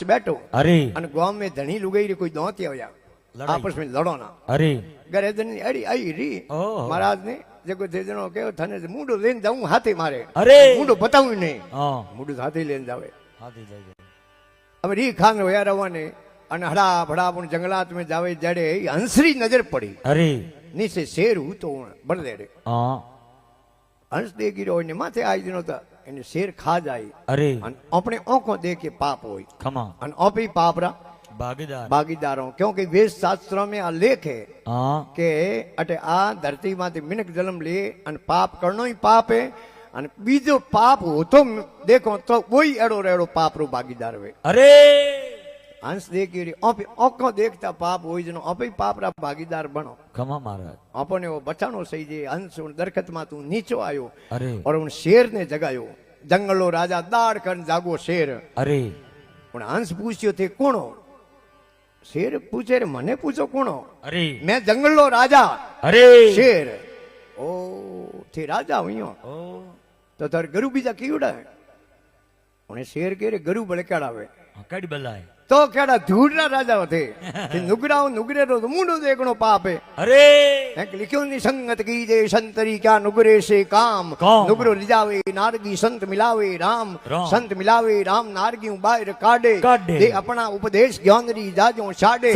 बैठो अरे અને ગામ में धनी लुगाई रे कोई दोती आया आपस में लड़ो ना अरे घरे धनी अड़ी आई री महाराज ने जको थे जनो के थाने मुंडो लेन जाऊं हाथे मारे अरे मुंडो बताऊं नहीं हां मुंडो हाथे लेन जावे हाथी जावे अब री खान होया रवाने અને હડા ભડા પણ જંગલાત में जावे जड़े हंसरी नजर पड़ी अरे नीचे शेर हूं तो बदले रे हां हंस दे गिरो ने माथे आई दिनो ता એને શેર ખા જાય अरे અને આપણે ઓંખો દે કે પાપ હોય खमा અને ઓપી પાપરા भागीदारों क्योंकि वेद शास्त्रों में आ लेख है के अटे आ धरती माथे मिनक जन्म ले अन पाप करनो ही पाप है अन बीजो पाप हो तो देखो तो वही एड़ो रेड़ो पाप रो भागीदार वे अरे हंस देखी रे ओको देखता पाप होई जनो ओपे पाप रा भागीदार बनो खमा महाराज अपने वो बचानो सही जे हंस उन दरखत मा तू नीचो आयो अरे और उन शेर ने जगायो जंगलो राजा दाड़ कर जागो शेर अरे उन हंस पूछ्यो थे कोणो शेर पूछे रे मने पूछो कोणो अरे मैं जंगलो राजा अरे शेर ओ थे राजा हुइयो तो तार गरु बीजा कीड़ा है उन्हें शेर के रे गरु बड़े कड़ावे कड़ी बल्लाए तो केड़ा धूड़ना राजा थे कि नुगराओ नुगरे रो तो मुंडो देखनो पाप है अरे एक लिखियो नि संगत की जे संतरी क्या नुगरे से काम नुगरो लिजावे नारगी संत मिलावे राम संत मिलावे राम नारगी बाहर काडे दे अपना उपदेश ज्ञानरी जाजो छाडे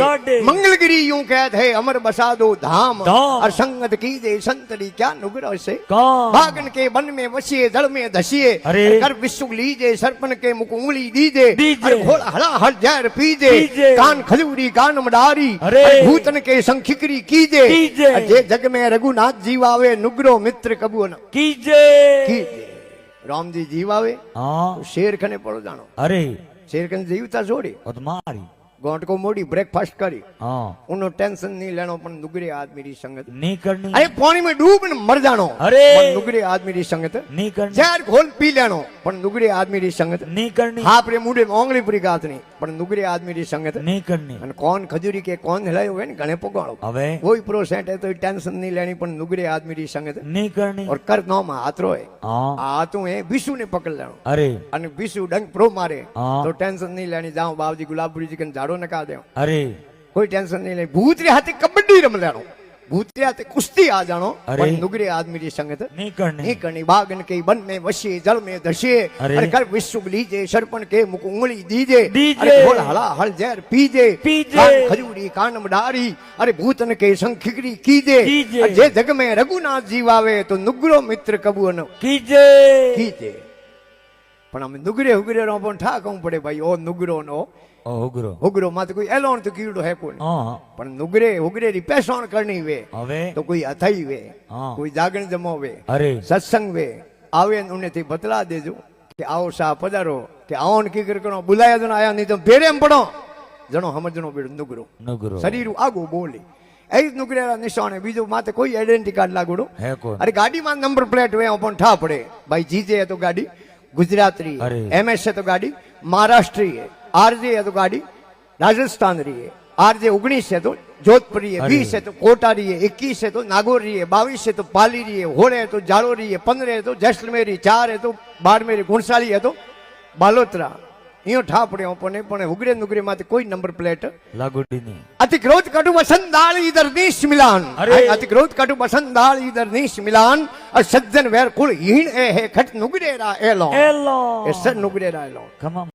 मंगलगिरी यूं कहत है अमर बसा दो धाम और संगत की जे संतरी क्या नुगरो से भागन के वन में वसिए जल में धसिए कर विश्व लीजे सरपन के मुख उंगली दीजे और घोड़ा हला हर जय पीजे कान खजूरी कान मडारी भूतन के संखिकरी कीजे जे जग में रघुनाथ जीवावे नुगरो मित्र कबून कीजे राम जी जीवावे तो शेर खने पड़ो जानो अरे शेर खने जीवता छोड़ी मारी गोट को मोड़ी ब्रेकफास्ट करी उन्हों टेंशन नहीं लेनो पण नुगरे आदमी री संगत नहीं करनी अरे पानी में डूब न मर जानो अरे नुगरे आदमी री संगत नहीं करनी जहर घोल पी लेनो पण नुगरे आदमी री संगत नहीं करनी हाथ रे मुंडे में ओंगली पूरी गात नहीं पण नुगरे आदमी री संगत नहीं करनी અને કોણ ખજૂરી કે કોણ હલાયો હોય ને ઘણે પગાળો હવે કોઈ પ્રોસેન્ટ है तो टेंशन नहीं लेनी पण नुगरे आदमी री संगत नहीं करनी और कर नो में हाथ रोए हां हाथों है विशु ने पकड़ लेनो अरे અને विशु डंग प्रो मारे तो टेंशन नहीं लेनी जाओ बाबूजी गुलाबपुरी जी कन झाड़ो नका दे अरे कोई टेंशन नहीं ले भूत रे हाथे कबड्डी रम लेनो भूत रे हाथे कुश्ती आ जानो पर नुगरे आदमी री संगत नहीं करनी बागन के वन में वसिए जल में धसिए अरे कर विश्व लीजे सरपन के मुख उंगली दीजे अरे घोल हला हल जहर पीजे कान खजूरी कान मडारी अरे भूतन के संखिकरी कीजे जे जग में रघुनाथ जीवावे तो नुगरो मित्र कबून कीजे कीजे पण हम नुगरे हुगरे रो पण ठा कहूं पड़े भाई ओ नुगरो नो हुगरो मत कोई एलोन तो कीड़ो है कोई पण नुगरे हुगरे री पहचान करनी वे तो कोई अथई वे कोई जागरण जमो वे सत्संग वे आवे उन्हें थी बतला देजो कि आओ सा पधारो कि आओ की करो बुलाया जनो आया नहीं तो भेरे में पड़ो जनो समझनो बेड़ो नुगरो नुगरो शरीर आगो बोले ए नुगरे रा निशान है बीजो माथे कोई आइडेंटिटी कार्ड लागोड़ो है कोई अरे गाड़ी में नंबर प्लेट वे अपन ठा पड़े भाई जीजे है तो गाड़ी गुजराती है एमएस है तो गाड़ी महाराष्ट्री है आरजे है तो गाड़ी राजस्थान रही है आरजे 19 है तो जोधपुरी है 20 है तो कोटा रही है 21 है तो नागौर रही है 22 है तो पाली रही है होड़े है तो जालो रही है 15 है तो जैसलमेरी 4 है तो बाड़मेरी गुणसाली है तो बालोतरा यो ठा पड़े अपने पण हुगरे नुगरे माथे कोई नंबर प्लेट लागोडी नहीं अति क्रोध कटु वसंदाल इधर देश मिलान अति क्रोध कटु वसंदाल इधर देश मिलान और सज्जन वैर कुल हीन है खट नुगरे रा एलो ए सर नुगरे रा एलो